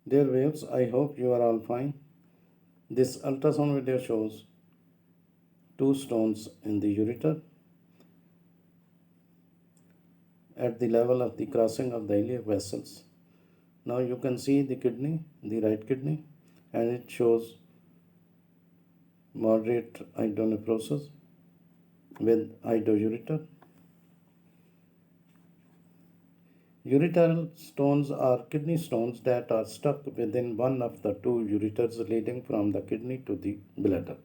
Dear viewers, I hope you are all fine. This ultrasound video shows two stones in the ureter at the level of the crossing of the iliac vessels. Now you can see the kidney, the right kidney, and it shows moderate hydronephrosis with hydroureter. Ureteral stones are kidney stones that are stuck within one of the two ureters leading from the kidney to the bladder.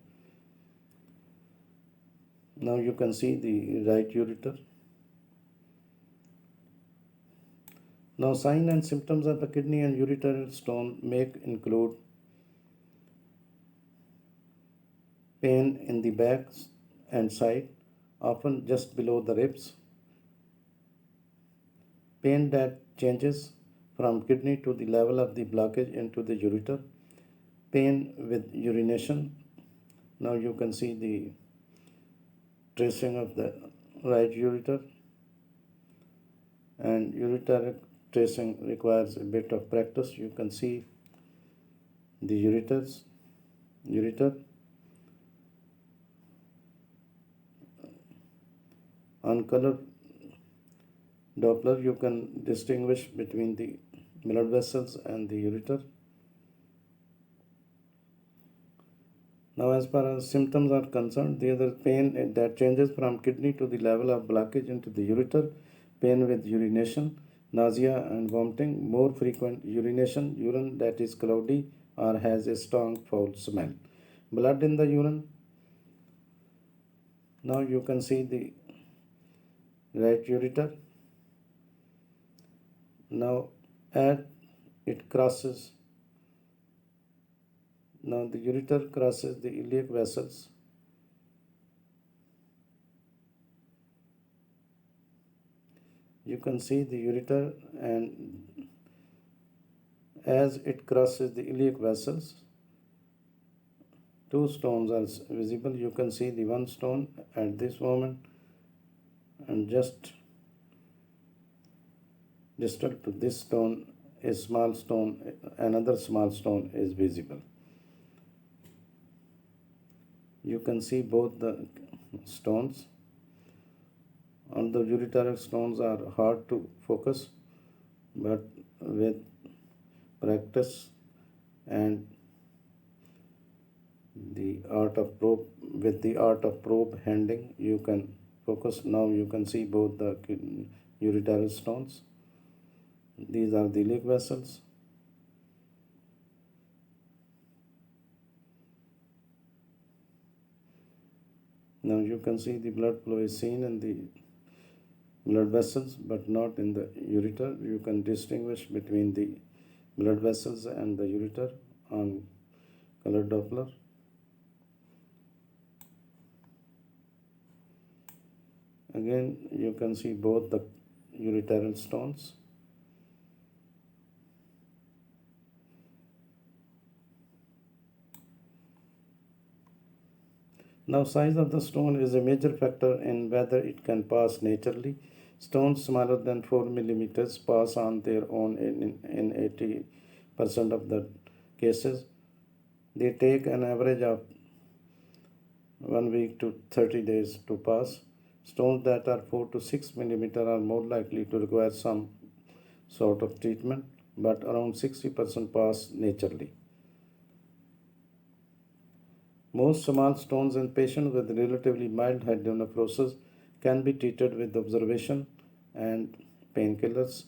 Now you can see the right ureter. Now sign and symptoms of the kidney and ureteral stone may include pain in the back and side, often just below the ribs, pain that changes from kidney to the level of the blockage into the ureter, pain with urination. Now you can see the tracing of the right ureter, and ureteric tracing requires a bit of practice. You can see the ureter. On color Doppler, you can distinguish between the blood vessels and the ureter. Now, as far as symptoms are concerned, there is pain that changes from kidney to the level of blockage into the ureter, pain with urination, nausea and vomiting, more frequent urination, urine that is cloudy or has a strong foul smell, blood in the urine. Now you can see the right ureter. Now, as it crosses, now the ureter crosses the iliac vessels. You can see the ureter, and as it crosses the iliac vessels, two stones are visible. You can see the one stone at this moment, and just distal to this stone, a small stone, another small stone is visible. You can see both the stones. Although ureteric stones are hard to focus, but with practice and the art of probe handling, you can focus. Now you can see both the ureteric stones. These are the iliac vessels. Now you can see the blood flow is seen in the blood vessels but not in the ureter. You can distinguish between the blood vessels and the ureter on color Doppler. Again, you can see both the ureteral stones. Now, size of the stone is a major factor in whether it can pass naturally. Stones smaller than 4 millimeters pass on their own in 80% of the cases. They take an average of 1 week to 30 days to pass. Stones that are 4 to 6 millimeter are more likely to require some sort of treatment, but around 60% pass naturally. Most small stones in patients with relatively mild hydronephrosis can be treated with observation and painkillers.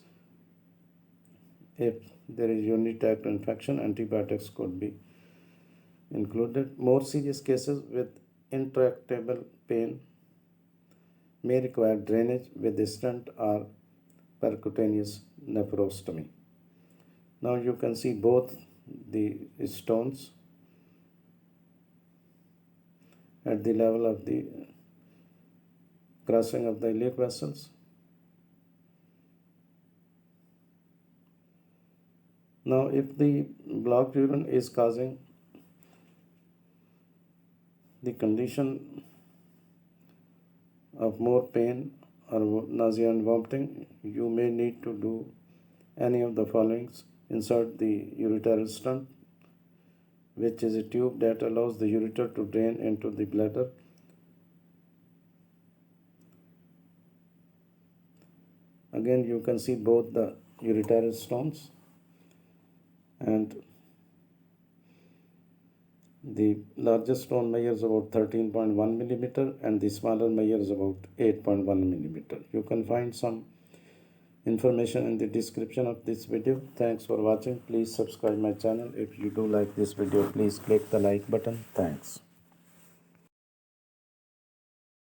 If there is urinary tract infection, antibiotics could be included. More serious cases with intractable pain may require drainage with a stent or percutaneous nephrostomy. Now you can see both the stones at the level of the crossing of the iliac vessels. Now, if the blocked urine is causing the condition of more pain or nausea and vomiting, you may need to do any of the followings. insert the ureteral stent, which is a tube that allows the ureter to drain into the bladder. Again, you can see both the ureteral stones, and the largest stone measures about 13.1 millimeter and the smaller measures about 8.1 millimeter. You can find some information in the description of this video. Thanks for watching. Please subscribe my channel. If you do like this video, please click the like button. Thanks.